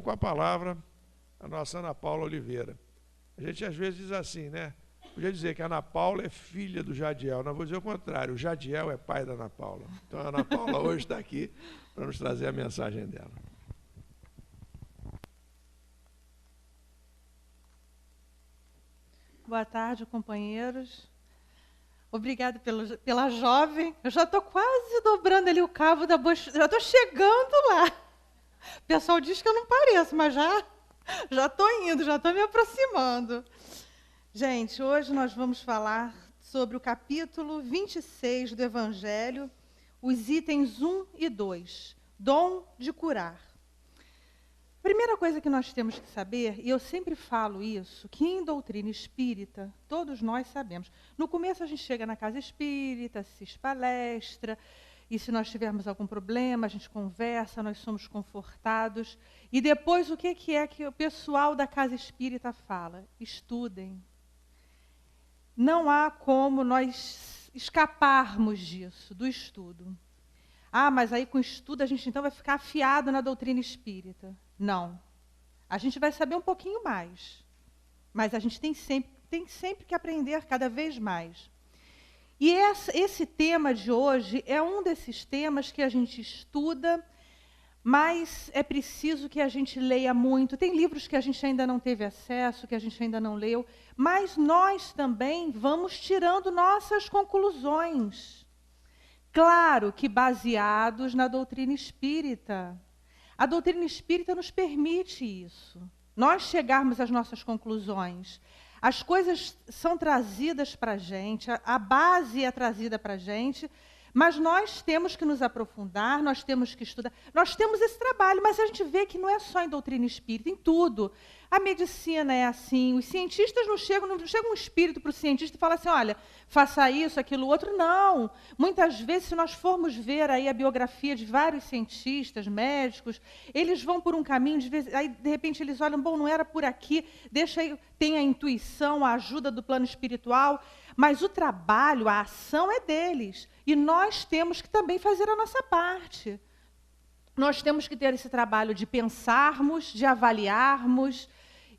com a palavra a nossa Ana Paula Oliveira. A gente às vezes diz assim, né? Podia dizer que a Ana Paula é filha do Jadiel. Não, vou dizer o contrário, o Jadiel é pai da Ana Paula. Então a Ana Paula hoje está aqui para nos trazer a mensagem dela. Boa tarde, companheiros. Obrigada pela jovem. Eu já estou quase dobrando ali o cabo da boa... Já estou chegando lá. O pessoal diz que eu não pareço, mas já estou indo, já estou me aproximando. Gente, hoje nós vamos falar sobre o capítulo 26 do Evangelho, os itens 1 e 2, dom de curar. Primeira coisa que nós temos que saber, e eu sempre falo isso, que em doutrina espírita, todos nós sabemos. No começo a gente chega na casa espírita, assiste palestra, e se nós tivermos algum problema, a gente conversa, nós somos confortados. E depois o que é que o pessoal da casa espírita fala? Estudem. Não há como nós escaparmos disso, do estudo. Ah, mas aí com o estudo a gente então vai ficar afiado na doutrina espírita. Não. A gente vai saber um pouquinho mais. Mas a gente tem sempre que aprender cada vez mais. E esse tema de hoje é um desses temas que a gente estuda, mas é preciso que a gente leia muito. Tem livros que a gente ainda não teve acesso, que a gente ainda não leu, mas nós também vamos tirando nossas conclusões. Claro que baseados na doutrina espírita. A doutrina espírita nos permite isso. Nós chegarmos às nossas conclusões. As coisas são trazidas para a gente, a base é trazida para a gente, mas nós temos que nos aprofundar, nós temos que estudar. Nós temos esse trabalho, mas a gente vê que não é só em doutrina espírita, em tudo. A medicina é assim, os cientistas não chega um espírito para o cientista e fala assim, olha, faça isso, aquilo, outro. Não. Muitas vezes, se nós formos ver aí a biografia de vários cientistas, médicos, eles vão por um caminho, aí de repente eles olham, bom, não era por aqui, deixa aí, tem a intuição, a ajuda do plano espiritual, mas o trabalho, a ação é deles. E nós temos que também fazer a nossa parte. Nós temos que ter esse trabalho de pensarmos, de avaliarmos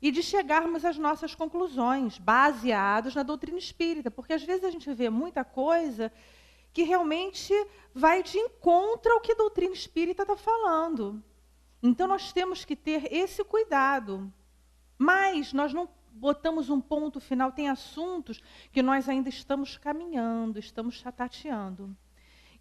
e de chegarmos às nossas conclusões, baseados na doutrina espírita. Porque às vezes a gente vê muita coisa que realmente vai de encontro ao que a doutrina espírita está falando. Então nós temos que ter esse cuidado. Mas nós não botamos um ponto final, tem assuntos que nós ainda estamos caminhando, estamos tateando.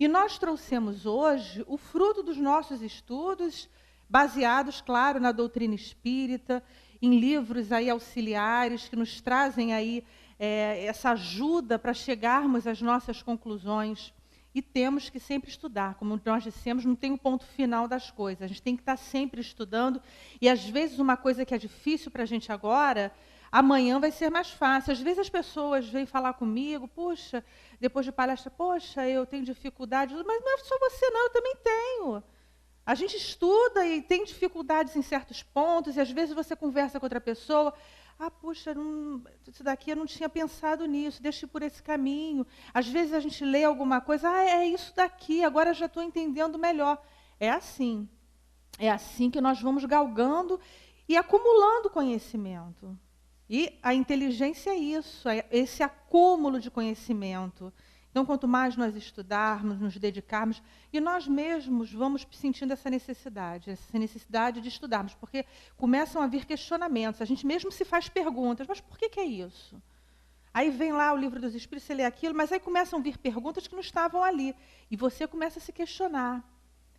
E nós trouxemos hoje o fruto dos nossos estudos, baseados, claro, na doutrina espírita, em livros aí auxiliares que nos trazem aí essa ajuda para chegarmos às nossas conclusões. E temos que sempre estudar, como nós dissemos, não tem um ponto final das coisas, a gente tem que estar sempre estudando, e às vezes uma coisa que é difícil para a gente agora, amanhã vai ser mais fácil. Às vezes as pessoas vêm falar comigo, puxa, depois de palestra, poxa, eu tenho dificuldade, mas não é só você não, eu também tenho. A gente estuda e tem dificuldades em certos pontos, e às vezes você conversa com outra pessoa, puxa, isso daqui eu não tinha pensado nisso, deixa eu ir por esse caminho. Às vezes a gente lê alguma coisa, é isso daqui, agora já estou entendendo melhor. É assim que nós vamos galgando e acumulando conhecimento. E a inteligência é isso, é esse acúmulo de conhecimento. Então, quanto mais nós estudarmos, nos dedicarmos, e nós mesmos vamos sentindo essa necessidade de estudarmos, porque começam a vir questionamentos, a gente mesmo se faz perguntas, mas por que é isso? Aí vem lá o livro dos Espíritos, você lê aquilo, mas aí começam a vir perguntas que não estavam ali, e você começa a se questionar.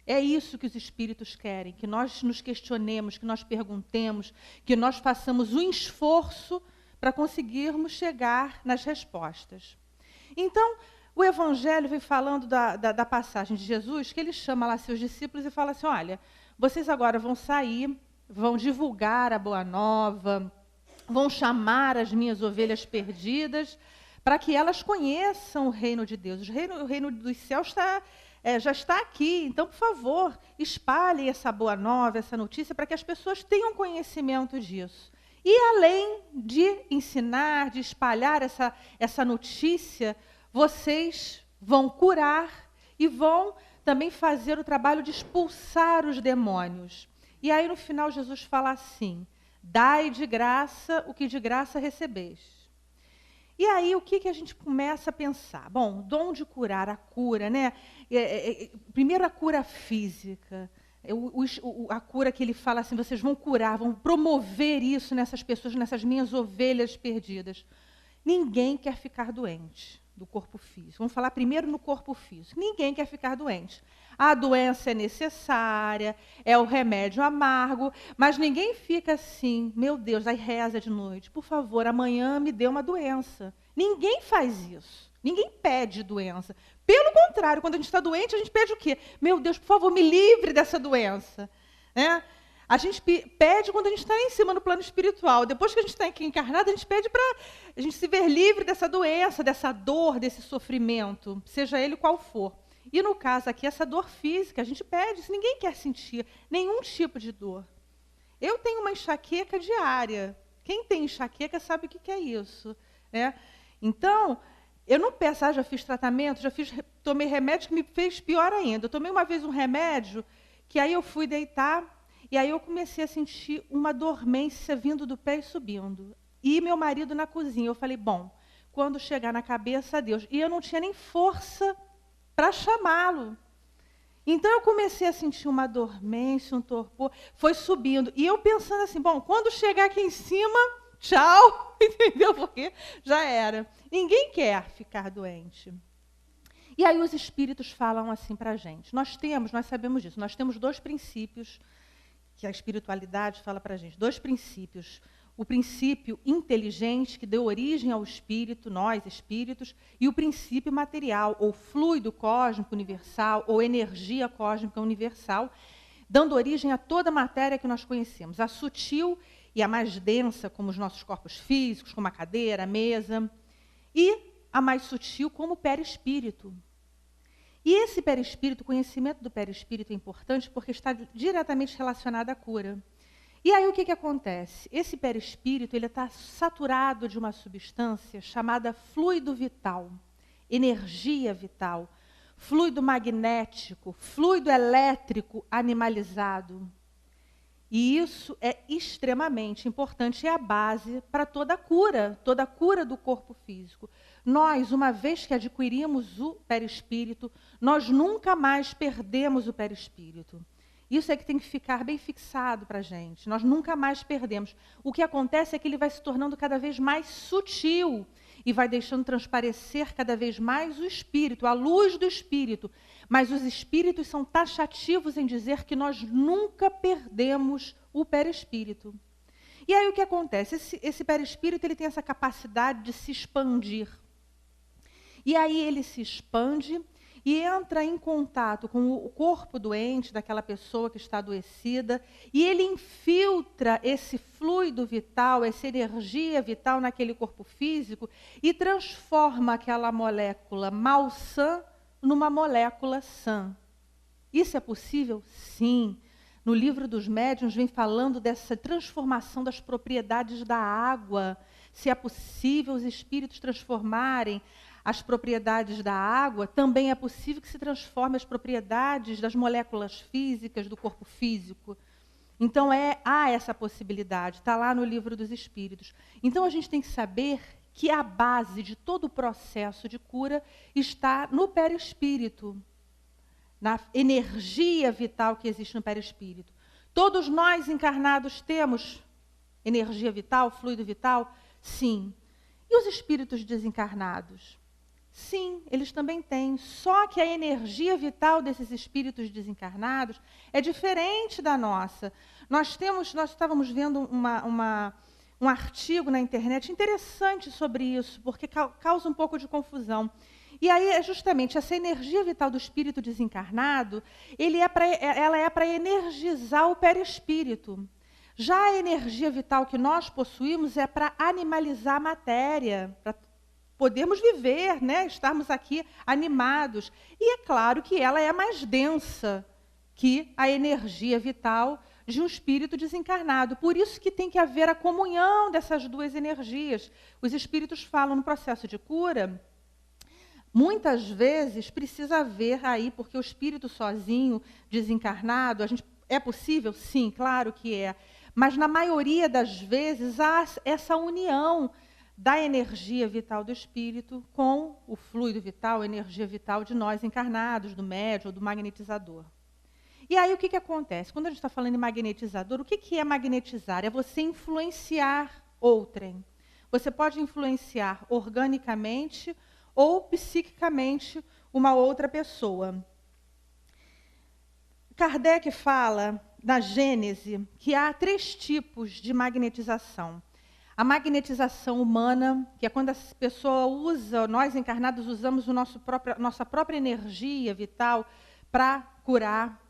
É isso que os Espíritos querem, que nós nos questionemos, que nós perguntemos, que nós façamos um esforço para conseguirmos chegar nas respostas. Então, o Evangelho vem falando da passagem de Jesus, que ele chama lá seus discípulos e fala assim, olha, vocês agora vão sair, vão divulgar a Boa Nova, vão chamar as minhas ovelhas perdidas, para que elas conheçam o reino de Deus. O reino dos céus já está aqui, então, por favor, espalhem essa boa nova, essa notícia, para que as pessoas tenham conhecimento disso. E além de ensinar, de espalhar essa notícia, vocês vão curar e vão também fazer o trabalho de expulsar os demônios. E aí, no final, Jesus fala assim: dai de graça o que de graça recebeis. E aí, o que a gente começa a pensar? Bom, dom de curar, a cura, né? Primeiro, a cura física. A cura que ele fala assim, vocês vão curar, vão promover isso nessas pessoas, nessas minhas ovelhas perdidas. Ninguém quer ficar doente do corpo físico. Vamos falar primeiro no corpo físico. Ninguém quer ficar doente. A doença é necessária, é o remédio amargo, mas ninguém fica assim, meu Deus, aí reza de noite, por favor, amanhã me dê uma doença. Ninguém faz isso. Ninguém pede doença. Pelo contrário, quando a gente está doente, a gente pede o quê? Meu Deus, por favor, me livre dessa doença. Né? A gente pede quando a gente está em cima no plano espiritual. Depois que a gente está aqui encarnado, a gente pede para a gente se ver livre dessa doença, dessa dor, desse sofrimento, seja ele qual for. E no caso aqui, essa dor física, a gente pede, se ninguém quer sentir nenhum tipo de dor. Eu tenho uma enxaqueca diária. Quem tem enxaqueca sabe o que é isso. Né? Então, eu não peço, já fiz tratamento, tomei remédio que me fez pior ainda. Eu tomei uma vez um remédio, que aí eu fui deitar, e aí eu comecei a sentir uma dormência vindo do pé e subindo. E meu marido na cozinha. Eu falei, bom, quando chegar na cabeça, Deus. E eu não tinha nem força para chamá-lo. Então eu comecei a sentir uma dormência, um torpor, foi subindo. E eu pensando assim, bom, quando chegar aqui em cima, tchau, entendeu? Porque já era. Ninguém quer ficar doente. E aí os espíritos falam assim para a gente. Nós sabemos disso, nós temos 2 princípios que a espiritualidade fala para a gente. 2 princípios. O princípio inteligente, que deu origem ao espírito, nós, espíritos, e o princípio material, ou fluido cósmico universal, ou energia cósmica universal, dando origem a toda a matéria que nós conhecemos. A sutil e a mais densa, como os nossos corpos físicos, como a cadeira, a mesa, e a mais sutil, como o perispírito. E esse perispírito, o conhecimento do perispírito é importante porque está diretamente relacionado à cura. E aí o que acontece? Esse perispírito está saturado de uma substância chamada fluido vital, energia vital, fluido magnético, fluido elétrico animalizado. E isso é extremamente importante, é a base para toda a cura do corpo físico. Nós, uma vez que adquirimos o perispírito, nós nunca mais perdemos o perispírito. Isso é que tem que ficar bem fixado para a gente. Nós nunca mais perdemos. O que acontece é que ele vai se tornando cada vez mais sutil e vai deixando transparecer cada vez mais o espírito, a luz do espírito. Mas os espíritos são taxativos em dizer que nós nunca perdemos o perispírito. E aí o que acontece? Esse perispírito ele tem essa capacidade de se expandir. E aí ele se expande e entra em contato com o corpo doente daquela pessoa que está adoecida, e ele infiltra esse fluido vital, essa energia vital naquele corpo físico e transforma aquela molécula malsã numa molécula sã. Isso é possível? Sim. No livro dos médiuns vem falando dessa transformação das propriedades da água, se é possível os espíritos transformarem as propriedades da água, também é possível que se transforme as propriedades das moléculas físicas do corpo físico. Então, há essa possibilidade, está lá no livro dos Espíritos. Então, a gente tem que saber que a base de todo o processo de cura está no perispírito, na energia vital que existe no perispírito. Todos nós encarnados temos energia vital, fluido vital? Sim. E os espíritos desencarnados? Sim, eles também têm, só que a energia vital desses espíritos desencarnados é diferente da nossa. Nós estávamos vendo um artigo na internet interessante sobre isso, porque causa um pouco de confusão. E aí é justamente essa energia vital do espírito desencarnado, ela é para energizar o perispírito. Já a energia vital que nós possuímos é para animalizar a matéria, para podemos viver, né? Estarmos aqui animados. E é claro que ela é mais densa que a energia vital de um espírito desencarnado. Por isso que tem que haver a comunhão dessas 2 energias. Os espíritos falam no processo de cura, muitas vezes precisa haver aí, porque o espírito sozinho, desencarnado, É possível? Sim, claro que é. Mas, na maioria das vezes, há essa união da energia vital do espírito com o fluido vital, a energia vital de nós encarnados, do médium ou do magnetizador. E aí o que acontece? Quando a gente está falando em magnetizador, o que é magnetizar? É você influenciar outrem. Você pode influenciar organicamente ou psiquicamente uma outra pessoa. Kardec fala, na Gênese, que há 3 tipos de magnetização. A magnetização humana, que é quando a pessoa usa, nós encarnados usamos nossa própria energia vital para curar.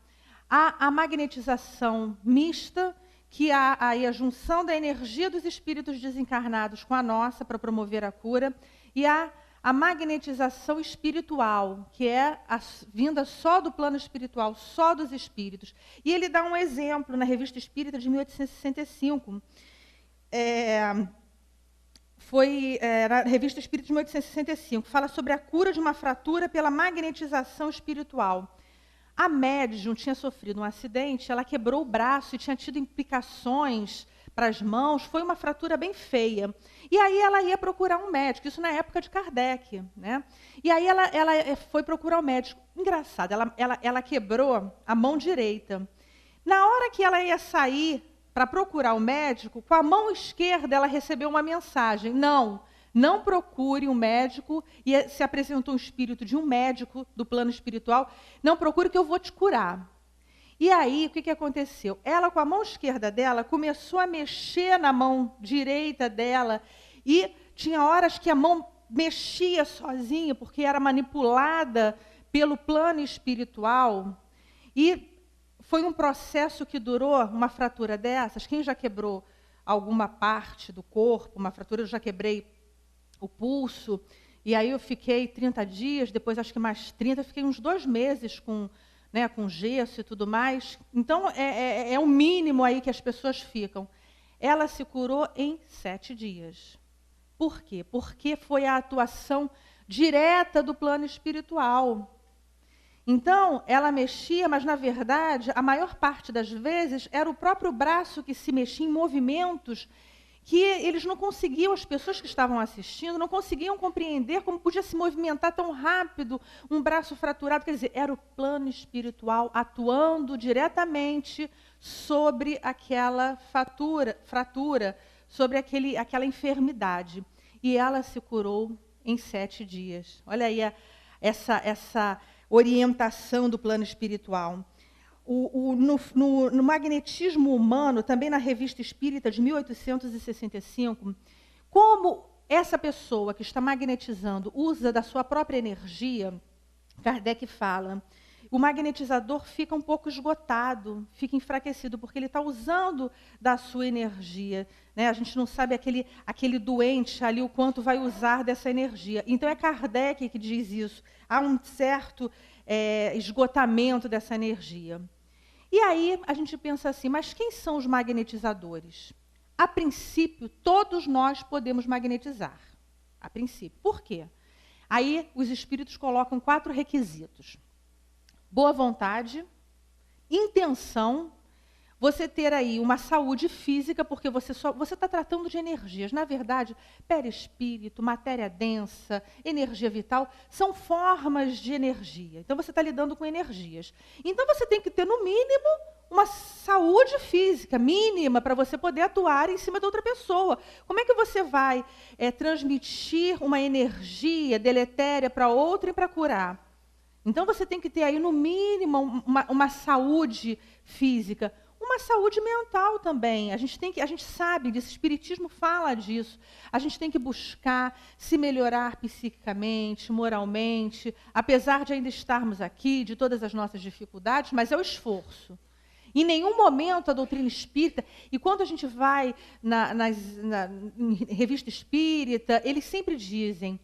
Há a magnetização mista, que há aí a junção da energia dos espíritos desencarnados com a nossa para promover a cura. E há a magnetização espiritual, que é a vinda só do plano espiritual, só dos espíritos. E ele dá um exemplo na Revista Espírita de 1865. Na Revista Espírita de 1865, fala sobre a cura de uma fratura pela magnetização espiritual. A médium tinha sofrido um acidente, ela quebrou o braço e tinha tido implicações para as mãos, foi uma fratura bem feia. E aí ela ia procurar um médico, isso na época de Kardec, né? E aí ela foi procurar um médico. Engraçado, ela quebrou a mão direita. Na hora que ela ia sair para procurar o médico, com a mão esquerda ela recebeu uma mensagem: não procure um médico, e se apresentou um espírito de um médico do plano espiritual, não procure que eu vou te curar. E aí, o que aconteceu? Ela, com a mão esquerda dela, começou a mexer na mão direita dela, e tinha horas que a mão mexia sozinha, porque era manipulada pelo plano espiritual, e foi um processo que durou, uma fratura dessas. Quem já quebrou alguma parte do corpo, uma fratura, eu já quebrei o pulso, e aí eu fiquei 30 dias, depois acho que mais 30, fiquei uns 2 meses com gesso e tudo mais. Então, é o mínimo aí que as pessoas ficam. Ela se curou em 7 dias. Por quê? Porque foi a atuação direta do plano espiritual. Então, ela mexia, mas, na verdade, a maior parte das vezes, era o próprio braço que se mexia em movimentos que eles não conseguiam, as pessoas que estavam assistindo, não conseguiam compreender como podia se movimentar tão rápido um braço fraturado. Quer dizer, era o plano espiritual atuando diretamente sobre aquela fratura, sobre aquela enfermidade. E ela se curou em 7 dias. Olha aí essa orientação do plano espiritual. No magnetismo humano, também na Revista Espírita de 1865, como essa pessoa que está magnetizando usa da sua própria energia, Kardec fala, o magnetizador fica um pouco esgotado, fica enfraquecido, porque ele está usando da sua energia, né? A gente não sabe aquele doente ali o quanto vai usar dessa energia. Então é Kardec que diz isso. Há um certo esgotamento dessa energia. E aí a gente pensa assim, mas quem são os magnetizadores? A princípio, todos nós podemos magnetizar. A princípio. Por quê? Aí os espíritos colocam 4 requisitos. Boa vontade, intenção, você ter aí uma saúde física, porque você está tratando de energias. Na verdade, perispírito, matéria densa, energia vital, são formas de energia. Então, você está lidando com energias. Então, você tem que ter, no mínimo, uma saúde física mínima para você poder atuar em cima de outra pessoa. Como é que você vai transmitir uma energia deletéria para outra e para curar? Então, você tem que ter aí, no mínimo, uma saúde física. Uma saúde mental também. A gente sabe disso, o Espiritismo fala disso. A gente tem que buscar se melhorar psiquicamente, moralmente, apesar de ainda estarmos aqui, de todas as nossas dificuldades, mas é o esforço. Em nenhum momento a doutrina espírita, e quando a gente vai na revista espírita, eles sempre dizem,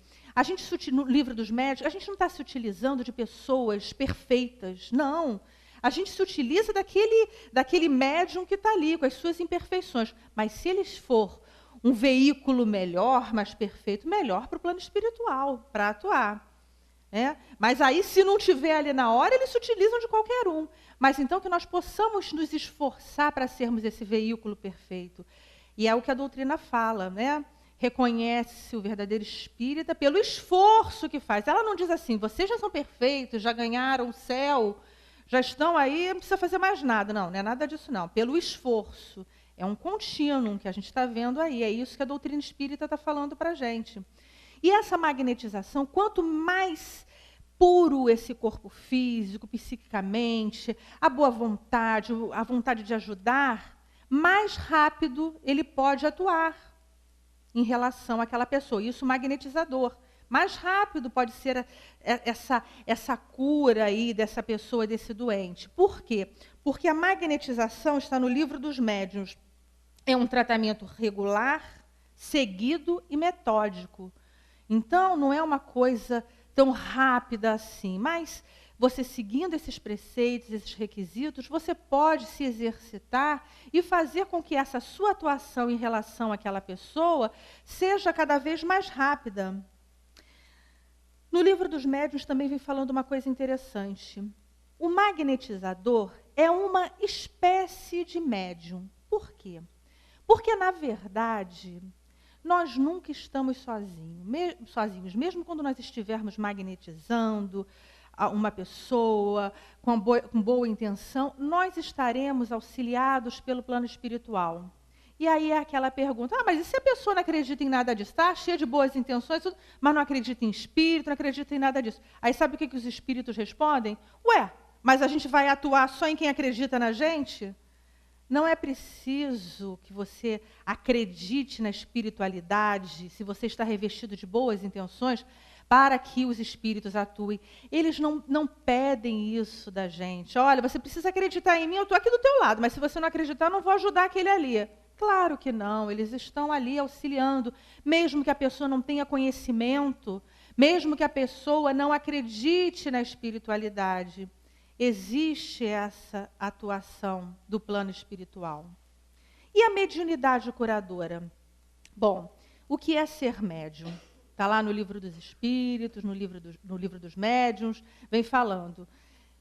no livro dos médios, a gente não está se utilizando de pessoas perfeitas, não. A gente se utiliza daquele médium que está ali, com as suas imperfeições. Mas se eles for um veículo melhor, mais perfeito, melhor para o plano espiritual, para atuar. Mas aí, se não tiver ali na hora, eles se utilizam de qualquer um. Mas então que nós possamos nos esforçar para sermos esse veículo perfeito. E é o que a doutrina fala, reconhece o verdadeiro espírita pelo esforço que faz. Ela não diz assim, vocês já são perfeitos, já ganharam o céu, já estão aí, não precisa fazer mais nada. Não é nada disso, não. Pelo esforço. É um contínuo que a gente está vendo aí. É isso que a doutrina espírita está falando para a gente. E essa magnetização, quanto mais puro esse corpo físico, psiquicamente, a boa vontade, a vontade de ajudar, mais rápido ele pode atuar em relação àquela pessoa. Isso magnetizador. Mais rápido pode ser essa cura aí dessa pessoa, desse doente. Por quê? Porque a magnetização está no Livro dos Médiuns. É um tratamento regular, seguido e metódico. Então, não é uma coisa tão rápida assim, mas você seguindo esses preceitos, esses requisitos, você pode se exercitar e fazer com que essa sua atuação em relação àquela pessoa seja cada vez mais rápida. No Livro dos Médiuns também vem falando uma coisa interessante. O magnetizador é uma espécie de médium. Por quê? Porque, na verdade, nós nunca estamos sozinhos. Mesmo quando nós estivermos magnetizando uma pessoa com boa intenção, nós estaremos auxiliados pelo plano espiritual. E aí é aquela pergunta, mas e se a pessoa não acredita em nada disso? Está cheia de boas intenções, mas não acredita em espírito, não acredita em nada disso. Aí sabe o que os espíritos respondem? Mas a gente vai atuar só em quem acredita na gente? Não é preciso que você acredite na espiritualidade, se você está revestido de boas intenções, para que os espíritos atuem. Eles não pedem isso da gente. Olha, você precisa acreditar em mim, eu estou aqui do teu lado, mas se você não acreditar, eu não vou ajudar aquele ali. Claro que não, eles estão ali auxiliando, mesmo que a pessoa não tenha conhecimento, mesmo que a pessoa não acredite na espiritualidade. Existe essa atuação do plano espiritual. E a mediunidade curadora? Bom, o que é ser médium? Está lá no Livro dos Espíritos, no livro dos Médiuns, vem falando.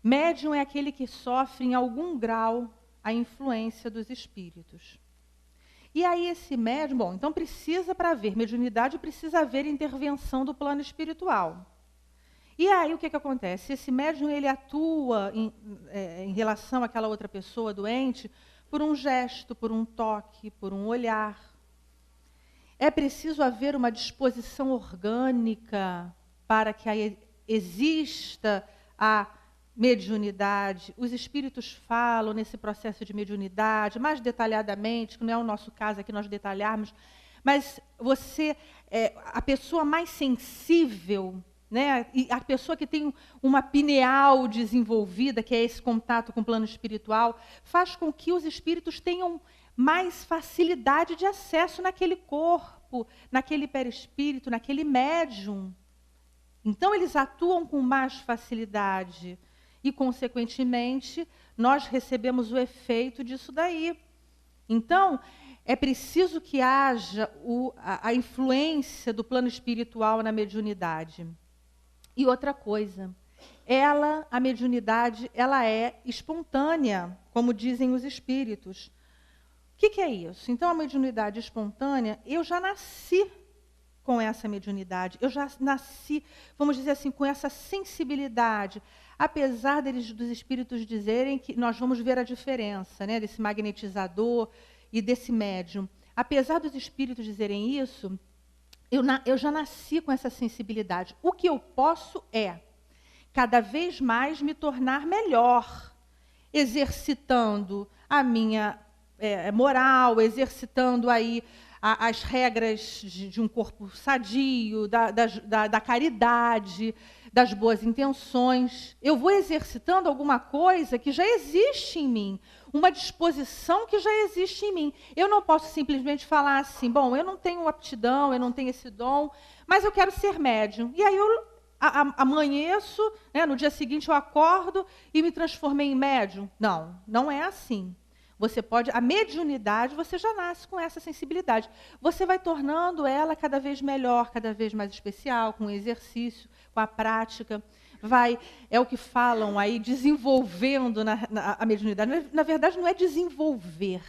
Médium é aquele que sofre em algum grau a influência dos espíritos. E aí esse médium, então precisa, para haver mediunidade, precisa haver intervenção do plano espiritual. E aí o que acontece? Esse médium ele atua em relação àquela outra pessoa doente por um gesto, por um toque, por um olhar. É preciso haver uma disposição orgânica para que exista a mediunidade. Os espíritos falam nesse processo de mediunidade mais detalhadamente, que não é o nosso caso aqui nós detalharmos, mas a pessoa mais sensível, e a pessoa que tem uma pineal desenvolvida, que é esse contato com o plano espiritual, faz com que os espíritos tenham mais facilidade de acesso naquele corpo, naquele perispírito, naquele médium. Então, eles atuam com mais facilidade e, consequentemente, nós recebemos o efeito disso daí. Então, é preciso que haja a influência do plano espiritual na mediunidade. E outra coisa, a mediunidade, ela é espontânea, como dizem os espíritos. O que é isso? Então, a mediunidade espontânea, eu já nasci com essa mediunidade, eu já nasci, vamos dizer assim, com essa sensibilidade, apesar dos espíritos dizerem que nós vamos ver a diferença, desse magnetizador e desse médium. Apesar dos espíritos dizerem isso, eu já nasci com essa sensibilidade. O que eu posso cada vez mais me tornar melhor, exercitando a minha moral, exercitando aí as regras de um corpo sadio, da caridade, das boas intenções. Eu vou exercitando alguma coisa que já existe em mim, uma disposição que já existe em mim. Eu não posso simplesmente falar assim, bom, eu não tenho aptidão, eu não tenho esse dom, mas eu quero ser médium. E aí eu amanheço, no dia seguinte eu acordo e me transformei em médium. Não é assim. Você pode, a mediunidade, você já nasce com essa sensibilidade. Você vai tornando ela cada vez melhor, cada vez mais especial, com o exercício, com a prática. É o que falam aí, desenvolvendo a mediunidade. Na verdade, não é desenvolver,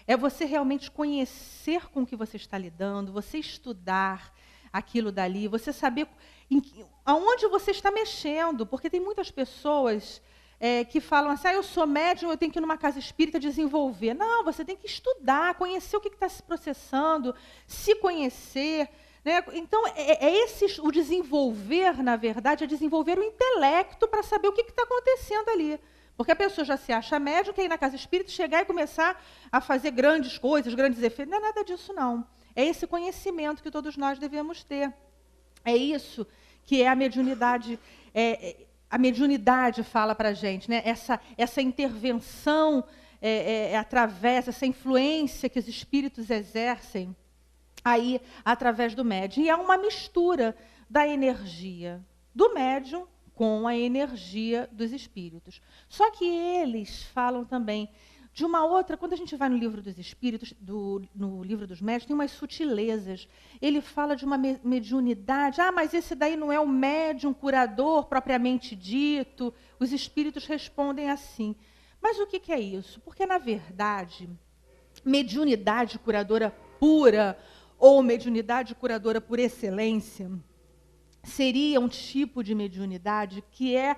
é você realmente conhecer com o que você está lidando, você estudar aquilo dali, você saber aonde você está mexendo, porque tem muitas pessoas que falam assim, eu sou médium, eu tenho que ir numa casa espírita desenvolver. Não, você tem que estudar, conhecer o que está se processando, se conhecer. Né? Então, o desenvolver, na verdade, é desenvolver o intelecto para saber o que está acontecendo ali. Porque a pessoa já se acha médium, quer ir na casa espírita, chegar e começar a fazer grandes coisas, grandes efeitos. Não é nada disso, não. É esse conhecimento que todos nós devemos ter. É isso que é a mediunidade. A mediunidade fala para a gente, né? Essa intervenção através, essa influência que os espíritos exercem aí através do médium. E é uma mistura da energia do médium com a energia dos espíritos. Só que eles falam também de uma outra, quando a gente vai no livro dos espíritos, no livro dos médiuns, tem umas sutilezas. Ele fala de uma mediunidade, mas esse daí não é o médium curador propriamente dito. Os espíritos respondem assim. Mas o que é isso? Porque, na verdade, mediunidade curadora pura, ou mediunidade curadora por excelência, seria um tipo de mediunidade que é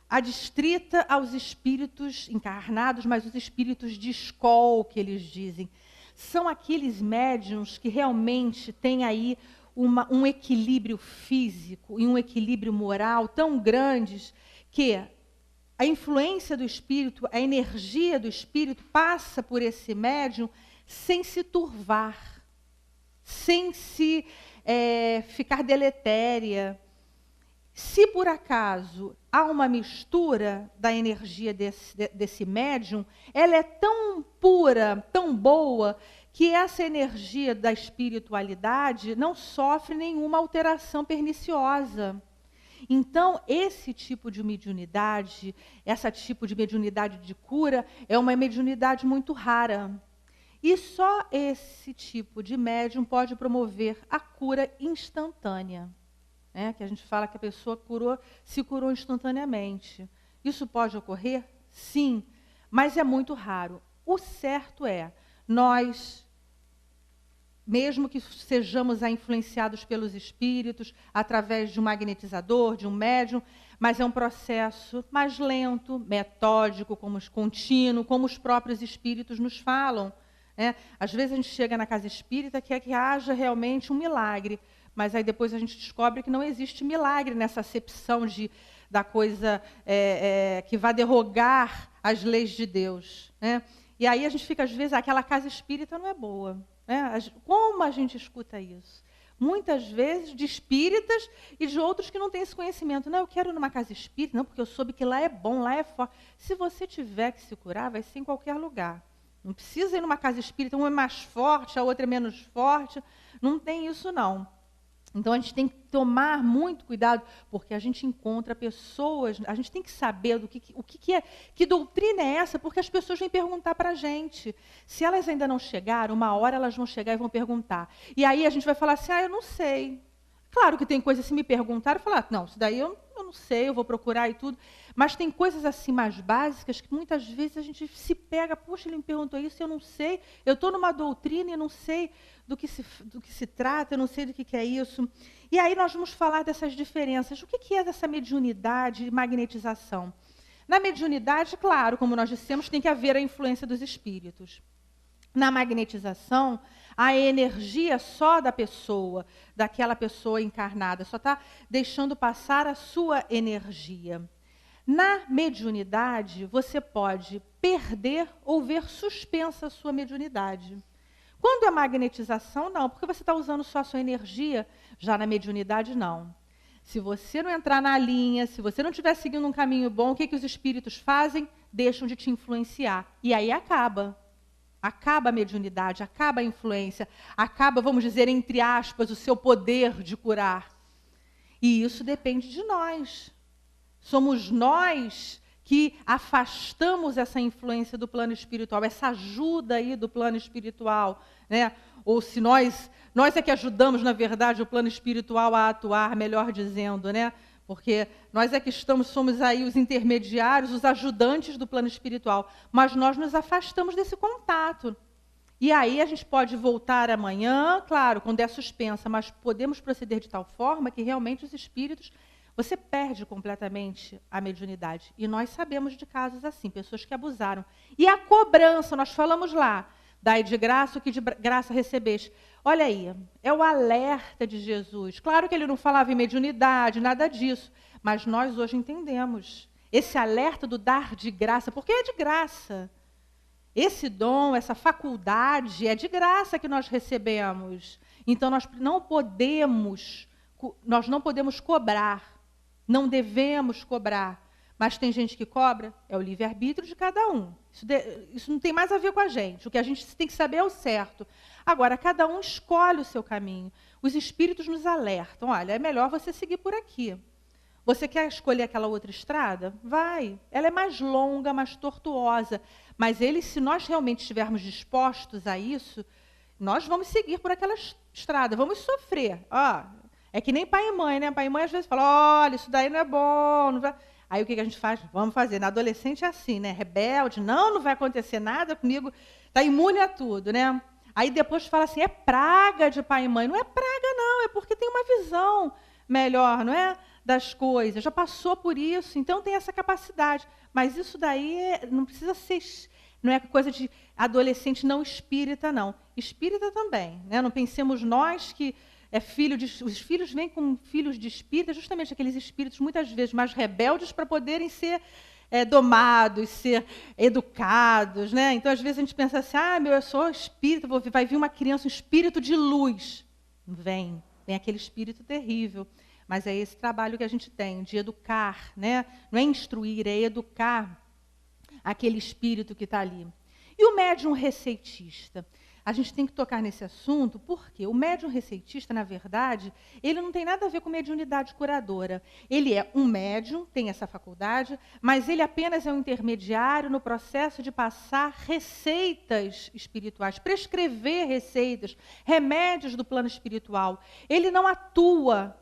adstrita aos espíritos encarnados, mas os espíritos de escola, que eles dizem. São aqueles médiuns que realmente têm aí um equilíbrio físico e um equilíbrio moral tão grandes que a influência do espírito, a energia do espírito passa por esse médium sem se turvar, sem se ficar deletéria. Se por acaso há uma mistura da energia desse médium, ela é tão pura, tão boa, que essa energia da espiritualidade não sofre nenhuma alteração perniciosa. Então, esse tipo de mediunidade, esse tipo de mediunidade de cura, é uma mediunidade muito rara. E só esse tipo de médium pode promover a cura instantânea. Que a gente fala que a pessoa se curou instantaneamente. Isso pode ocorrer? Sim, mas é muito raro. O certo é, nós, mesmo que sejamos influenciados pelos espíritos, através de um magnetizador, de um médium, mas é um processo mais lento, metódico, contínuo, como os próprios espíritos nos falam. Às vezes a gente chega na casa espírita que que haja realmente um milagre, mas aí depois a gente descobre que não existe milagre nessa acepção da coisa que vai derrogar as leis de Deus. E aí a gente fica, às vezes, aquela casa espírita não é boa. Como a gente escuta isso? Muitas vezes de espíritas e de outros que não têm esse conhecimento. Não, eu quero ir numa casa espírita, não, porque eu soube que lá é bom, lá é forte. Se você tiver que se curar, vai ser em qualquer lugar. Não precisa ir numa casa espírita, uma é mais forte, a outra é menos forte. Não tem isso, não. Então, a gente tem que tomar muito cuidado, porque a gente encontra pessoas, a gente tem que saber que doutrina é essa, porque as pessoas vêm perguntar para a gente. Se elas ainda não chegaram, uma hora elas vão chegar e vão perguntar. E aí a gente vai falar assim, eu não sei. Claro que tem coisas, se me perguntaram, eu falar, não, isso daí eu não sei, eu vou procurar e tudo. Mas tem coisas assim mais básicas que muitas vezes a gente se pega, puxa, ele me perguntou isso, eu não sei, eu estou numa doutrina e não sei do que se trata, eu não sei do que é isso. E aí nós vamos falar dessas diferenças. O que é dessa mediunidade e magnetização? Na mediunidade, claro, como nós dissemos, tem que haver a influência dos espíritos. Na magnetização, a energia só da pessoa, daquela pessoa encarnada, só está deixando passar a sua energia. Na mediunidade, você pode perder ou ver suspensa a sua mediunidade. Quando é magnetização, não, porque você está usando só a sua energia. Já na mediunidade, não. Se você não entrar na linha, se você não estiver seguindo um caminho bom, o que os espíritos fazem? Deixam de te influenciar. E aí acaba. Acaba a mediunidade, acaba a influência, acaba, vamos dizer, entre aspas, o seu poder de curar. E isso depende de nós. Somos nós que afastamos essa influência do plano espiritual, essa ajuda aí do plano espiritual, né? Ou se nós é que ajudamos, na verdade, o plano espiritual a atuar, melhor dizendo, né? Porque nós é que somos aí os intermediários, os ajudantes do plano espiritual, mas nós nos afastamos desse contato. E aí a gente pode voltar amanhã, claro, quando é suspensa, mas podemos proceder de tal forma que realmente os espíritos, você perde completamente a mediunidade. E nós sabemos de casos assim, pessoas que abusaram. E a cobrança, nós falamos lá, dai de graça o que de graça recebeste. Olha aí, é o alerta de Jesus. Claro que ele não falava em mediunidade, nada disso, mas nós hoje entendemos esse alerta do dar de graça, porque é de graça. Esse dom, essa faculdade é de graça que nós recebemos. Então nós não podemos cobrar, não devemos cobrar. Mas tem gente que cobra, é o livre-arbítrio de cada um. Isso não tem mais a ver com a gente. O que a gente tem que saber é o certo. Agora, cada um escolhe o seu caminho. Os espíritos nos alertam. Olha, é melhor você seguir por aqui. Você quer escolher aquela outra estrada? Vai. Ela é mais longa, mais tortuosa. Mas se nós realmente estivermos dispostos a isso, nós vamos seguir por aquela estrada. Vamos sofrer. É que nem pai e mãe, né? Pai e mãe às vezes falam, olha, isso daí não é bom. Não vai... Aí o que a gente faz? Vamos fazer. Na adolescente é assim, né? Rebelde. Não vai acontecer nada comigo. Está imune a tudo, né? Aí depois fala assim, é praga de pai e mãe. Não é praga, não. É porque tem uma visão melhor, não é? Das coisas. Já passou por isso. Então tem essa capacidade. Mas isso daí não precisa ser... Não é coisa de adolescente não espírita, não. Espírita também, né? Não pensemos nós que... os filhos vêm com filhos de espírita, justamente aqueles espíritos muitas vezes mais rebeldes para poderem ser domados, ser educados, né? Então, às vezes, a gente pensa assim, eu sou espírita, vai vir uma criança, um espírito de luz. Vem aquele espírito terrível. Mas é esse trabalho que a gente tem, de educar, né? Não é instruir, é educar aquele espírito que está ali. E o médium receitista? A gente tem que tocar nesse assunto, porque o médium receitista, na verdade, ele não tem nada a ver com mediunidade curadora. Ele é um médium, tem essa faculdade, mas ele apenas é um intermediário no processo de passar receitas espirituais, prescrever receitas, remédios do plano espiritual. Ele não atua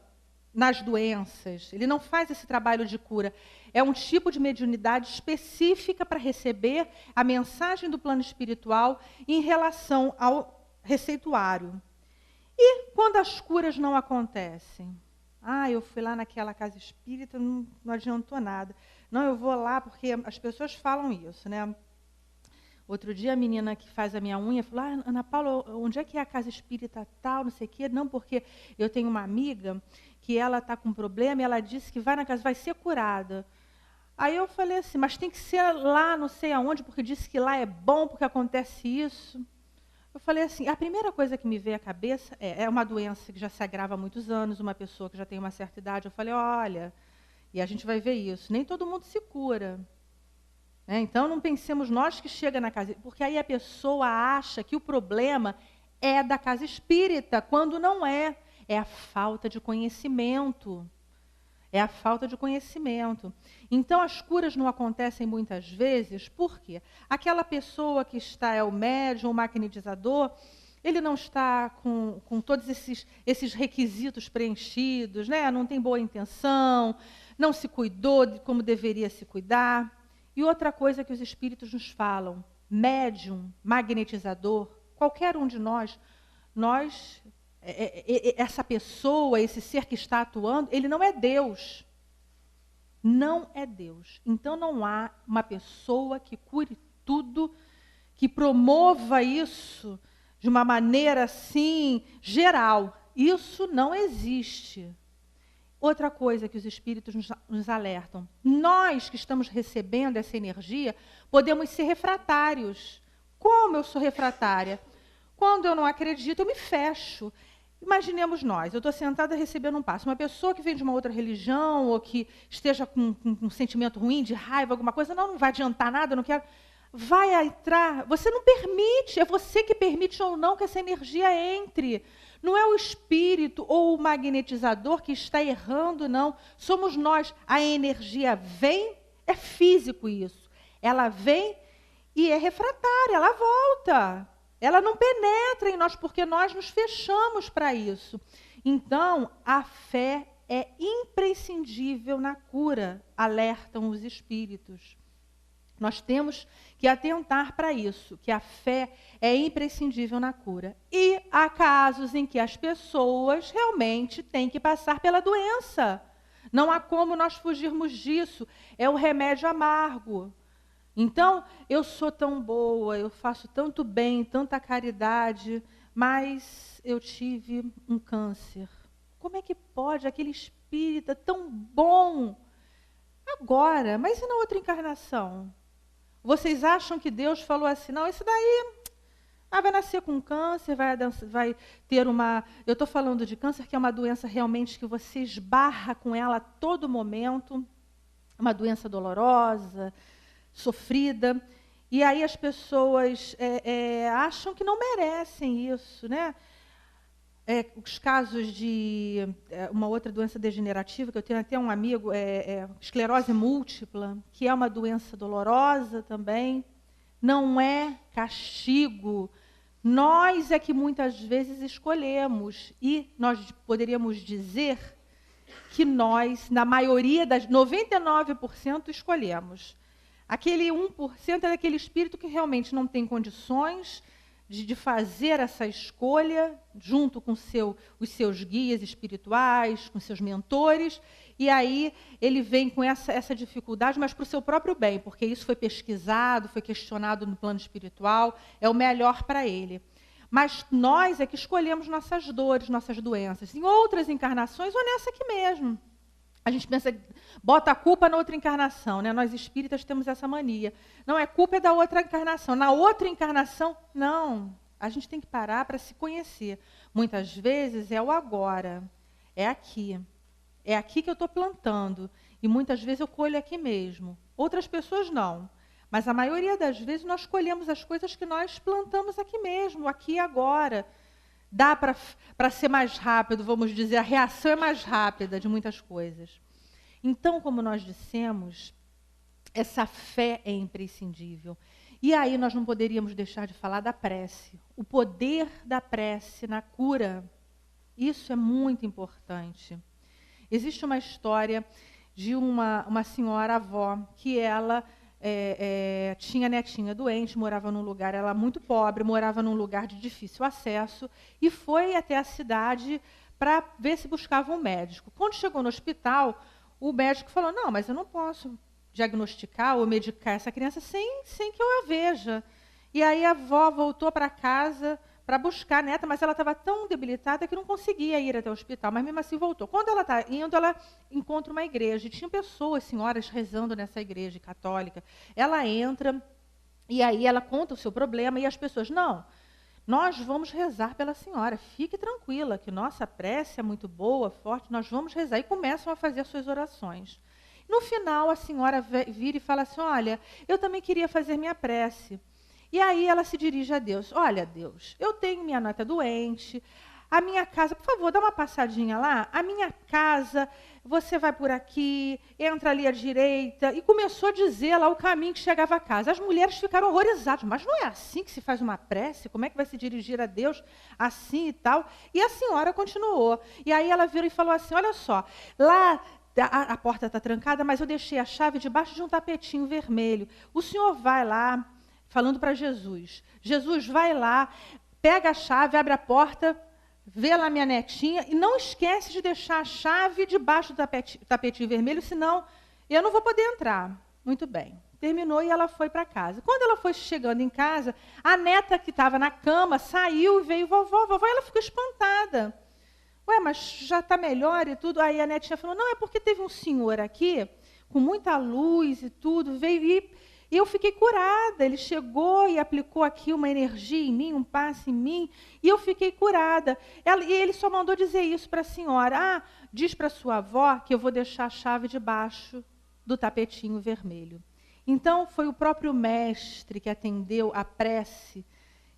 nas doenças, ele não faz esse trabalho de cura. É um tipo de mediunidade específica para receber a mensagem do plano espiritual em relação ao receituário. E quando as curas não acontecem? Eu fui lá naquela casa espírita, não adiantou nada. Não, eu vou lá porque as pessoas falam isso, né? Outro dia a menina que faz a minha unha falou, Ana Paula, onde é que é a casa espírita tal, não sei o quê? Não, porque eu tenho uma amiga que ela está com problema e ela disse que vai na casa, vai ser curada. Aí eu falei assim, mas tem que ser lá, não sei aonde, porque disse que lá é bom, porque acontece isso. Eu falei assim, a primeira coisa que me veio à cabeça é uma doença que já se agrava há muitos anos, uma pessoa que já tem uma certa idade. Eu falei, olha, e a gente vai ver isso, nem todo mundo se cura. Então, não pensemos nós que chega na casa, porque aí a pessoa acha que o problema é da casa espírita, quando não é. É a falta de conhecimento. É a falta de conhecimento. Então, as curas não acontecem muitas vezes, por quê? Aquela pessoa que é o médium, o magnetizador, ele não está com todos esses requisitos preenchidos, né? Não tem boa intenção, não se cuidou como deveria se cuidar. E outra coisa que os espíritos nos falam, médium, magnetizador, qualquer um de nós, essa pessoa, esse ser que está atuando, ele não é Deus. Não é Deus. Então não há uma pessoa que cure tudo, que promova isso de uma maneira assim, geral. Isso não existe. Outra coisa que os espíritos nos alertam, nós que estamos recebendo essa energia, podemos ser refratários. Como eu sou refratária? Quando eu não acredito, eu me fecho. Imaginemos nós, eu estou sentada recebendo um passe. Uma pessoa que vem de uma outra religião ou que esteja com um sentimento ruim, de raiva, alguma coisa, não vai adiantar nada, eu não quero... Vai entrar, você não permite, é você que permite ou não que essa energia entre. Não é o espírito ou o magnetizador que está errando, não. Somos nós. A energia vem, É físico isso. Ela vem e é refratária, ela volta. Ela não penetra em nós, porque nós nos fechamos para isso. Então, a fé é imprescindível na cura, alertam os espíritos. Nós temos que atentar para isso, que a fé é imprescindível na cura. E há casos em que as pessoas realmente têm que passar pela doença. Não há como nós fugirmos disso. É o remédio amargo. Então, eu sou tão boa, eu faço tanto bem, tanta caridade, mas eu tive um câncer. Como é que pode aquele espírita tão bom agora, mas e na outra encarnação? Vocês acham que Deus falou assim, não, esse daí vai nascer com câncer, vai ter uma... Eu estou falando de câncer, que é uma doença realmente que você esbarra com ela a todo momento, uma doença dolorosa, sofrida, e aí as pessoas acham que não merecem isso, né? Os casos de uma outra doença degenerativa, que eu tenho até um amigo, esclerose múltipla, que é uma doença dolorosa também, não é castigo. Nós é que muitas vezes escolhemos, e nós poderíamos dizer que nós, na maioria das 99%, escolhemos. Aquele 1% é daquele espírito que realmente não tem condições de fazer essa escolha junto com os seus guias espirituais, com seus mentores, e aí ele vem com essa dificuldade, mas para o seu próprio bem, porque isso foi pesquisado, foi questionado no plano espiritual, é o melhor para ele. Mas nós é que escolhemos nossas dores, nossas doenças, em outras encarnações ou nessa aqui mesmo. A gente pensa, bota a culpa na outra encarnação, né? Nós espíritas temos essa mania. Não, culpa é da outra encarnação. Na outra encarnação, não. A gente tem que parar para se conhecer. Muitas vezes é o agora, é aqui. É aqui que eu estou plantando. E muitas vezes eu colho aqui mesmo. Outras pessoas não. Mas a maioria das vezes nós colhemos as coisas que nós plantamos aqui mesmo, aqui e agora. Dá para ser mais rápido, vamos dizer, a reação é mais rápida de muitas coisas. Então, como nós dissemos, essa fé é imprescindível. E aí nós não poderíamos deixar de falar da prece. O poder da prece na cura. Isso é muito importante. Existe uma história de uma senhora avó que ela... tinha netinha doente, morava num lugar, ela muito pobre, morava num lugar de difícil acesso, e foi até a cidade para ver se buscava um médico. Quando chegou no hospital, o médico falou, não, mas eu não posso diagnosticar ou medicar essa criança sem que eu a veja. E aí a avó voltou para casa para buscar a neta, mas ela estava tão debilitada que não conseguia ir até o hospital, mas mesmo assim voltou. Quando ela está indo, ela encontra uma igreja, e tinha pessoas, senhoras, rezando nessa igreja católica. Ela entra, e aí ela conta o seu problema, e as pessoas, não, nós vamos rezar pela senhora, fique tranquila, que nossa prece é muito boa, forte, nós vamos rezar, e começam a fazer as suas orações. No final, a senhora vira e fala assim, olha, eu também queria fazer minha prece. E aí ela se dirige a Deus. Olha, Deus, eu tenho minha neta doente, a minha casa, por favor, dá uma passadinha lá, a minha casa, você vai por aqui, entra ali à direita, e começou a dizer lá o caminho que chegava à casa. As mulheres ficaram horrorizadas, mas não é assim que se faz uma prece? Como é que vai se dirigir a Deus assim e tal? E a senhora continuou. E aí ela virou e falou assim, olha só, lá... A porta está trancada, mas eu deixei a chave debaixo de um tapetinho vermelho. O senhor vai lá, falando para Jesus. Jesus, vai lá, pega a chave, abre a porta, vê lá minha netinha e não esquece de deixar a chave debaixo do tapetinho vermelho, senão eu não vou poder entrar. Muito bem. Terminou e ela foi para casa. Quando ela foi chegando em casa, a neta que estava na cama saiu e veio, vovó, ela ficou espantada. Ué, mas já está melhor e tudo? Aí a netinha falou, não, é porque teve um senhor aqui, com muita luz e tudo, veio e eu fiquei curada. Ele chegou e aplicou aqui uma energia em mim, um passe em mim, e eu fiquei curada. E ele só mandou dizer isso para a senhora. Diz para sua avó que eu vou deixar a chave debaixo do tapetinho vermelho. Então, foi o próprio mestre que atendeu a prece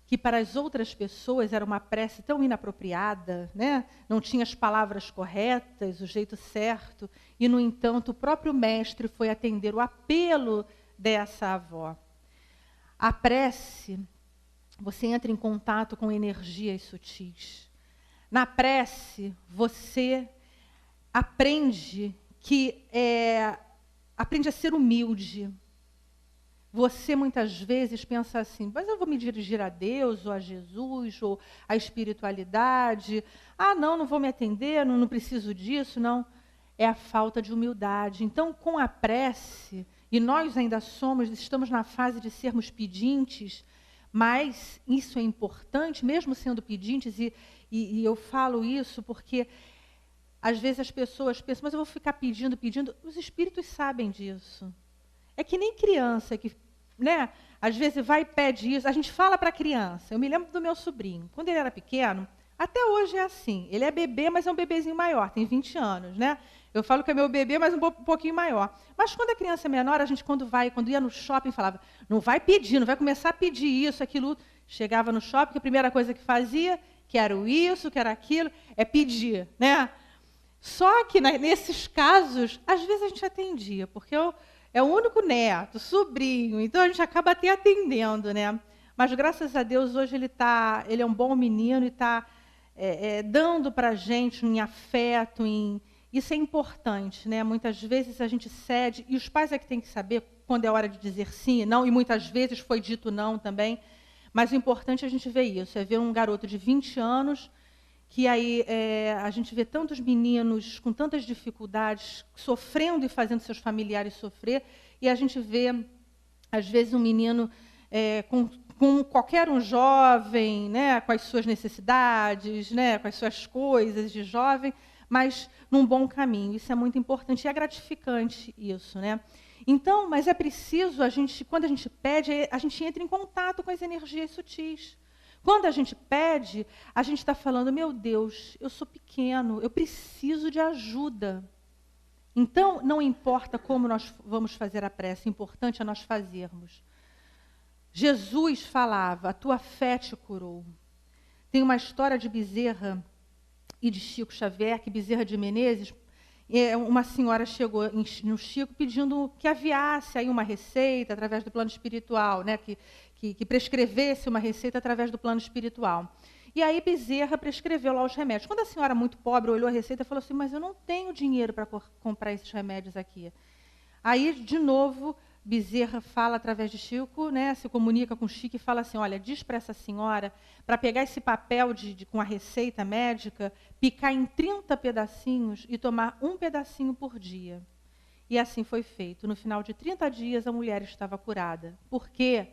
que para as outras pessoas era uma prece tão inapropriada, né? Não tinha as palavras corretas, o jeito certo, e, no entanto, o próprio mestre foi atender o apelo dessa avó. A prece, você entra em contato com energias sutis. Na prece, você aprende aprende a ser humilde. Você, muitas vezes, pensa assim, mas eu vou me dirigir a Deus, ou a Jesus, ou à espiritualidade. Ah, não vou me atender, não preciso disso, não. É a falta de humildade. Então, com a prece, e nós ainda estamos na fase de sermos pedintes, mas isso é importante, mesmo sendo pedintes, e eu falo isso porque, às vezes, as pessoas pensam, mas eu vou ficar pedindo. Os espíritos sabem disso. É que nem criança que, né, às vezes vai e pede isso. A gente fala para a criança. Eu me lembro do meu sobrinho. Quando ele era pequeno, até hoje é assim. Ele é bebê, mas é um bebezinho maior, tem 20 anos, né? Eu falo que é meu bebê, mas um pouquinho maior. Mas quando a criança é menor, a gente quando ia no shopping, falava, não vai pedir, não vai começar a pedir isso, aquilo. Chegava no shopping, a primeira coisa que fazia, que era isso, que era aquilo, é pedir, né? Só que nesses casos, às vezes a gente atendia, porque é o único neto, sobrinho, então a gente acaba até atendendo, né? Mas graças a Deus hoje ele é um bom menino e está dando para a gente em afeto, isso é importante, né? Muitas vezes a gente cede, e os pais é que têm que saber quando é hora de dizer sim e não, e muitas vezes foi dito não também, mas o importante é a gente ver isso, é ver um garoto de 20 anos, que aí a gente vê tantos meninos com tantas dificuldades, sofrendo e fazendo seus familiares sofrer, e a gente vê, às vezes, um menino com qualquer um jovem, né, com as suas necessidades, né, com as suas coisas de jovem, mas num bom caminho. Isso é muito importante e é gratificante isso, né? Então, mas é preciso, quando a gente pede, a gente entra em contato com as energias sutis. Quando a gente pede, a gente está falando, meu Deus, eu sou pequeno, eu preciso de ajuda. Então, não importa como nós vamos fazer a prece, o importante é nós fazermos. Jesus falava, a tua fé te curou. Tem uma história de Bezerra e de Chico Xavier, que Bezerra de Menezes, uma senhora chegou no Chico pedindo que aviasse aí uma receita através do plano espiritual, né, que prescrevesse uma receita através do plano espiritual. E aí Bezerra prescreveu lá os remédios. Quando a senhora, muito pobre, olhou a receita e falou assim, mas eu não tenho dinheiro para comprar esses remédios aqui. Aí, de novo, Bezerra fala através de Chico, né, se comunica com Chico e fala assim, olha, diz para essa senhora, para pegar esse papel com a receita médica, picar em 30 pedacinhos e tomar um pedacinho por dia. E assim foi feito. No final de 30 dias, a mulher estava curada. Por quê?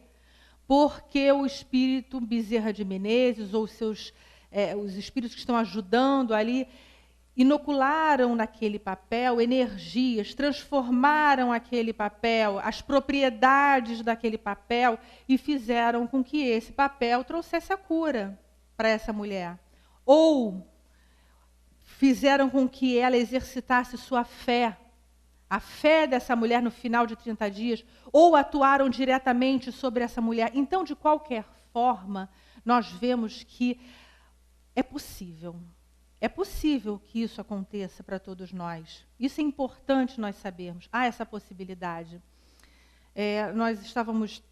Porque o espírito Bezerra de Menezes, ou os espíritos que estão ajudando ali, inocularam naquele papel energias, transformaram aquele papel, as propriedades daquele papel, e fizeram com que esse papel trouxesse a cura para essa mulher. Ou fizeram com que ela exercitasse sua fé, a fé dessa mulher no final de 30 dias, ou atuaram diretamente sobre essa mulher. Então, de qualquer forma, nós vemos que é possível. É possível que isso aconteça para todos nós. Isso é importante nós sabermos. Há essa possibilidade. Nós estávamos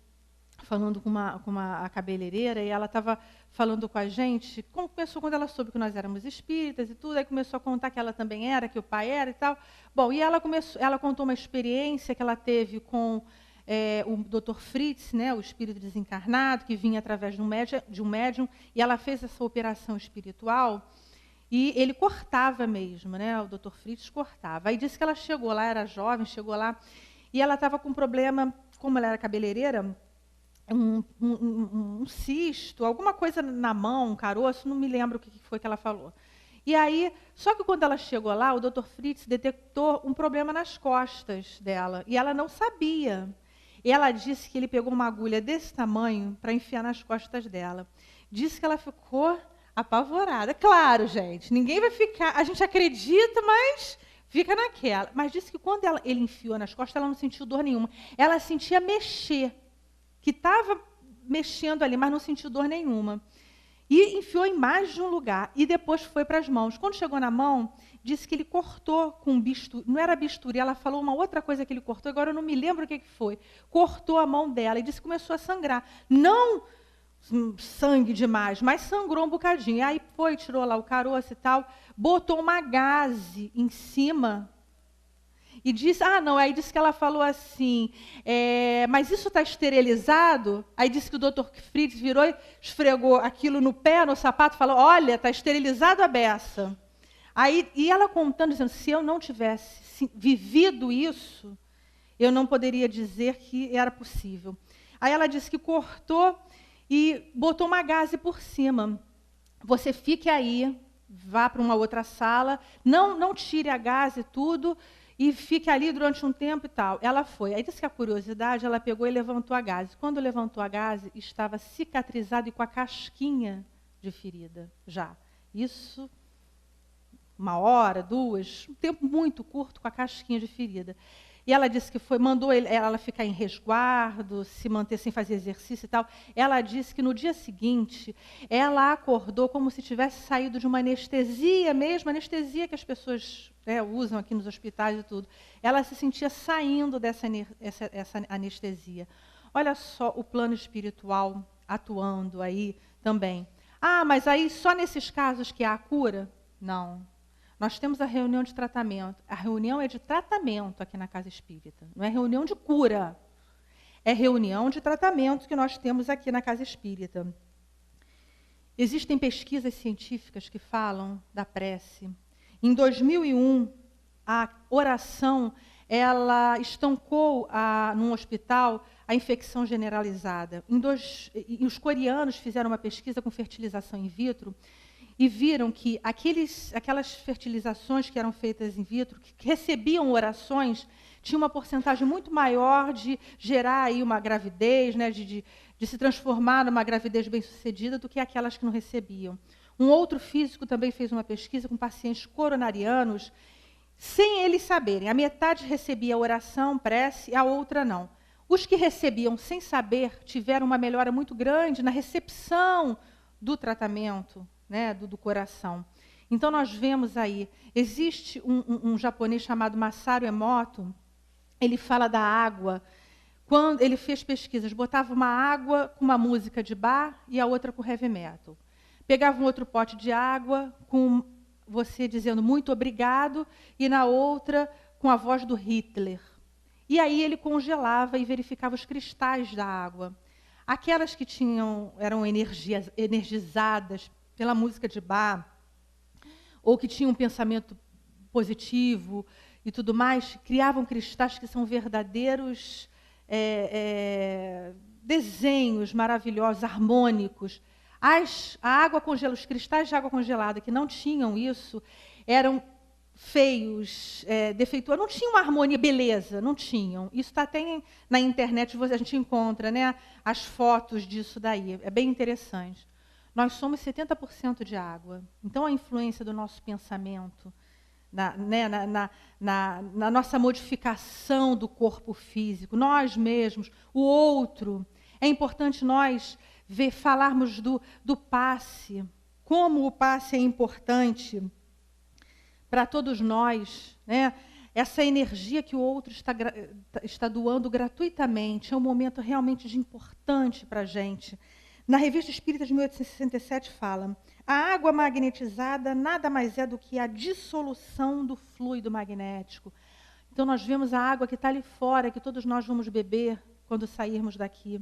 falando com a cabeleireira e ela estava falando com a gente, começou quando ela soube que nós éramos espíritas e tudo, aí começou a contar que ela também era, que o pai era e tal. Bom, e ela contou uma experiência que ela teve com o Dr. Fritz, né, o espírito desencarnado, que vinha através de um médium, e ela fez essa operação espiritual, e ele cortava mesmo, né, o Dr. Fritz cortava. Aí disse que ela chegou lá, era jovem, chegou lá, e ela estava com um problema, como ela era cabeleireira, um cisto, alguma coisa na mão, um caroço, não me lembro o que foi que ela falou. E aí, só que quando ela chegou lá, o Dr. Fritz detectou um problema nas costas dela, e ela não sabia. E ela disse que ele pegou uma agulha desse tamanho para enfiar nas costas dela. Disse que ela ficou apavorada. Claro, gente, ninguém vai ficar, a gente acredita, mas fica naquela. Mas disse que quando ele enfiou nas costas, ela não sentiu dor nenhuma. Ela sentia mexer, que estava mexendo ali, mas não sentiu dor nenhuma. E enfiou em mais de um lugar, e depois foi para as mãos. Quando chegou na mão, disse que ele cortou com bisturi, não era bisturi, ela falou uma outra coisa que ele cortou, agora eu não me lembro o que foi. Cortou a mão dela e disse que começou a sangrar. Não sangue demais, mas sangrou um bocadinho. Aí foi, tirou lá o caroço e tal, botou uma gaze em cima e disse, aí disse que ela falou assim, mas isso está esterilizado? Aí disse que o Dr. Fritz virou e esfregou aquilo no pé, no sapato, falou, olha, está esterilizado a beça. Aí, e ela contando, dizendo, se eu não tivesse vivido isso, eu não poderia dizer que era possível. Aí ela disse que cortou e botou uma gaze por cima. Você fique aí, vá para uma outra sala, não tire a gaze e tudo, e fique ali durante um tempo e tal. Ela foi. Aí disse que a curiosidade, ela pegou e levantou a gaze. Quando levantou a gaze, estava cicatrizado e com a casquinha de ferida já. Isso, 1 hora, 2, um tempo muito curto com a casquinha de ferida. E ela disse que mandou ela ficar em resguardo, se manter sem fazer exercício e tal. Ela disse que no dia seguinte, ela acordou como se tivesse saído de uma anestesia mesmo, anestesia que as pessoas usam aqui nos hospitais e tudo. Ela se sentia saindo dessa essa anestesia. Olha só o plano espiritual atuando aí também. Mas aí só nesses casos que há a cura? Não. Nós temos a reunião de tratamento. A reunião é de tratamento aqui na Casa Espírita. Não é reunião de cura. É reunião de tratamento que nós temos aqui na Casa Espírita. Existem pesquisas científicas que falam da prece. Em 2001, a oração ela estancou num hospital a infecção generalizada. E os coreanos fizeram uma pesquisa com fertilização in vitro e viram que aquelas fertilizações que eram feitas in vitro, que recebiam orações, tinham uma porcentagem muito maior de gerar aí uma gravidez, né, de se transformar numa gravidez bem-sucedida do que aquelas que não recebiam. Um outro físico também fez uma pesquisa com pacientes coronarianos, sem eles saberem. A metade recebia oração, prece, a outra não. Os que recebiam sem saber tiveram uma melhora muito grande na recepção do tratamento, né, do coração. Então, nós vemos aí, existe um japonês chamado Masaru Emoto, ele fala da água. Quando ele fez pesquisas, botava uma água com uma música de bar e a outra com heavy metal. Pegava um outro pote de água com você dizendo muito obrigado e na outra com a voz do Hitler. E aí ele congelava e verificava os cristais da água. Aquelas que eram energizadas pela música de Bach, ou que tinham um pensamento positivo e tudo mais, criavam cristais que são verdadeiros desenhos maravilhosos, harmônicos. Os cristais de água congelada que não tinham isso, eram feios, defeituosos, não tinham uma harmonia, beleza, não tinham. Isso está até na internet, a gente encontra, né, as fotos disso daí, é bem interessante. Nós somos 70% de água. Então, a influência do nosso pensamento, na nossa modificação do corpo físico, nós mesmos, o outro. É importante nós falarmos do passe, como o passe é importante para todos nós, né? Essa energia que o outro está doando gratuitamente, é um momento realmente importante para a gente. Na Revista Espírita de 1867 fala: a água magnetizada nada mais é do que a dissolução do fluido magnético. Então nós vemos a água que está ali fora, que todos nós vamos beber quando sairmos daqui.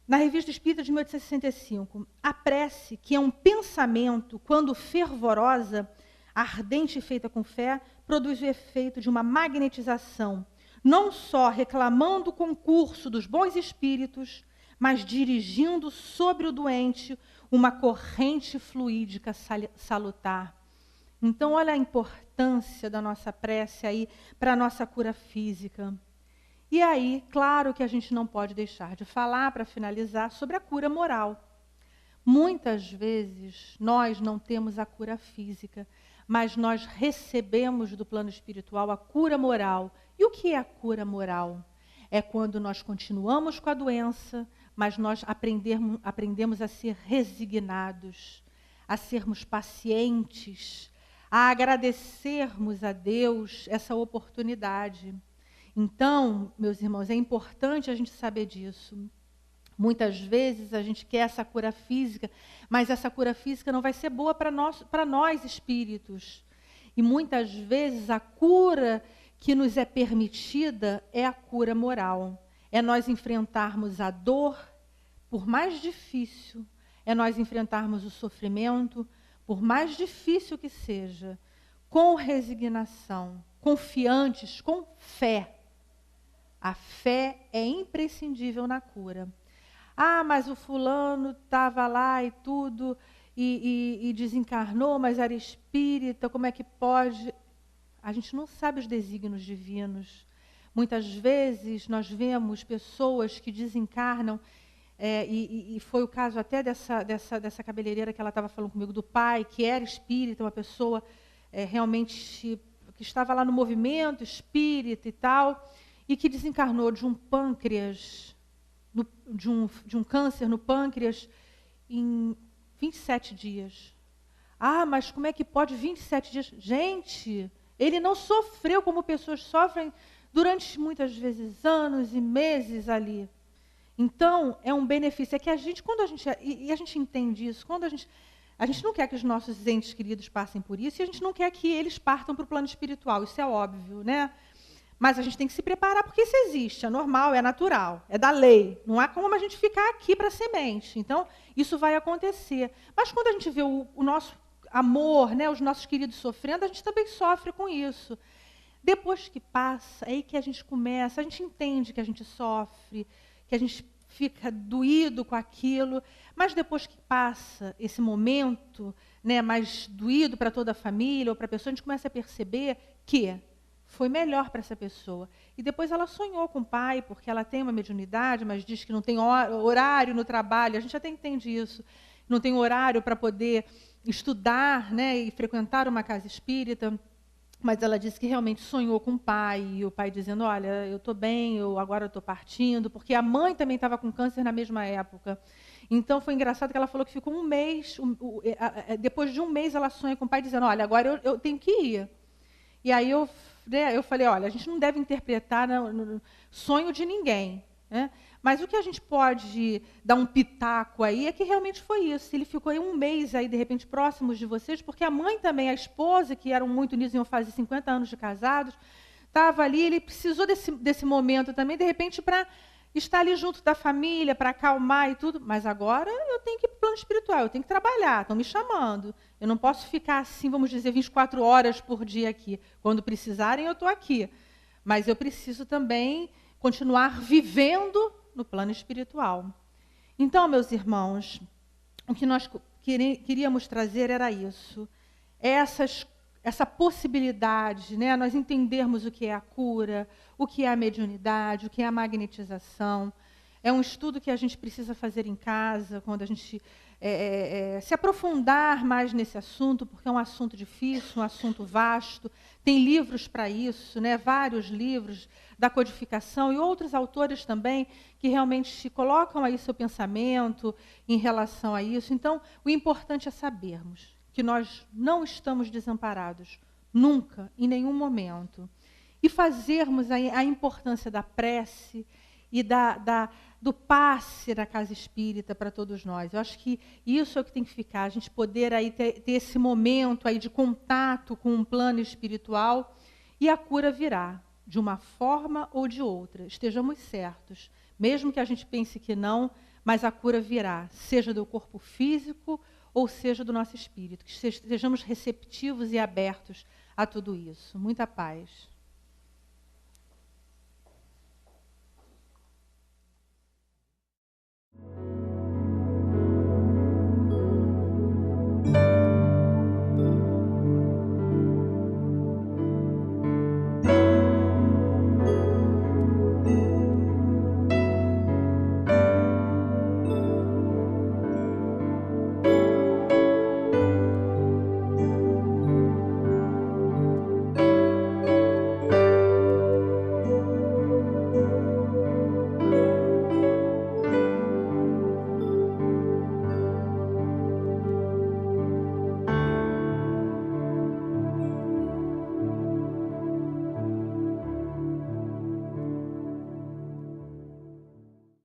Na Revista Espírita de 1865, a prece, que é um pensamento, quando fervorosa, ardente e feita com fé, produz o efeito de uma magnetização, não só reclamando o concurso dos bons espíritos, mas dirigindo sobre o doente uma corrente fluídica salutar. Então, olha a importância da nossa prece aí para a nossa cura física. E aí, claro que a gente não pode deixar de falar, para finalizar, sobre a cura moral. Muitas vezes nós não temos a cura física, mas nós recebemos do plano espiritual a cura moral. E o que é a cura moral? É quando nós continuamos com a doença, mas nós aprendemos a ser resignados, a sermos pacientes, a agradecermos a Deus essa oportunidade. Então, meus irmãos, é importante a gente saber disso. Muitas vezes a gente quer essa cura física, mas essa cura física não vai ser boa para nós espíritos. E muitas vezes a cura que nos é permitida é a cura moral. É nós enfrentarmos a dor, por mais difícil, é nós enfrentarmos o sofrimento, por mais difícil que seja, com resignação, confiantes, com fé. A fé é imprescindível na cura. Ah, mas o fulano estava lá e tudo, e desencarnou, mas era espírita, como é que pode? A gente não sabe os desígnios divinos. Muitas vezes nós vemos pessoas que desencarnam, e foi o caso até dessa cabeleireira que ela estava falando comigo, do pai, que era espírita, uma pessoa realmente que estava lá no movimento espírita e tal, e que desencarnou de um pâncreas, de um câncer no pâncreas em 27 dias. Ah, mas como é que pode 27 dias? Gente, ele não sofreu como pessoas sofrem durante muitas vezes anos e meses ali. Então, é um benefício. É que a gente, quando a gente entende isso, quando a gente não quer que os nossos entes queridos passem por isso, e a gente não quer que eles partam para o plano espiritual, isso é óbvio, né? Mas a gente tem que se preparar, porque isso existe, é normal, é natural, é da lei. Não há como a gente ficar aqui para semente. Então, isso vai acontecer. Mas quando a gente vê o nosso amor, né, os nossos queridos sofrendo, a gente também sofre com isso. Depois que passa, é aí que a gente começa, a gente entende que a gente sofre, que a gente fica doído com aquilo, mas depois que passa esse momento, né, mais doído para toda a família ou para a pessoa, a gente começa a perceber que foi melhor para essa pessoa. E depois ela sonhou com o pai, porque ela tem uma mediunidade, mas diz que não tem horário no trabalho, a gente até entende isso, não tem horário para poder estudar, né, e frequentar uma casa espírita, mas ela disse que realmente sonhou com o pai, e o pai dizendo, olha, eu estou bem, agora eu estou partindo, porque a mãe também estava com câncer na mesma época. Então, foi engraçado que ela falou que ficou um mês, depois de um mês ela sonha com o pai, dizendo, olha, agora eu tenho que ir. E aí eu falei, olha, a gente não deve interpretar no sonho de ninguém, né? Mas o que a gente pode dar um pitaco aí é que realmente foi isso. Ele ficou aí um mês, aí, de repente, próximos de vocês, porque a mãe também, a esposa, que eram muito unidos, iam fazer 50 anos de casados, estava ali, ele precisou desse momento também, de repente, para estar ali junto da família, para acalmar e tudo. Mas agora eu tenho que ir para o plano espiritual, eu tenho que trabalhar, estão me chamando. Eu não posso ficar assim, vamos dizer, 24 horas por dia aqui. Quando precisarem, eu estou aqui. Mas eu preciso também continuar vivendo no plano espiritual. Então, meus irmãos, o que nós queríamos trazer era isso. Essa possibilidade, né, nós entendermos o que é a cura, o que é a mediunidade, o que é a magnetização. É um estudo que a gente precisa fazer em casa, quando a gente se aprofundar mais nesse assunto, porque é um assunto difícil, um assunto vasto. Tem livros para isso, né, vários livros da codificação e outros autores também que realmente colocam aí seu pensamento em relação a isso. Então, o importante é sabermos que nós não estamos desamparados, nunca, em nenhum momento. E fazermos a importância da prece e do passe da casa espírita para todos nós. Eu acho que isso é o que tem que ficar, a gente poder aí ter esse momento aí de contato com um plano espiritual, e a cura virá, de uma forma ou de outra. Estejamos certos, mesmo que a gente pense que não, mas a cura virá, seja do corpo físico ou seja do nosso espírito, que estejamos receptivos e abertos a tudo isso. Muita paz.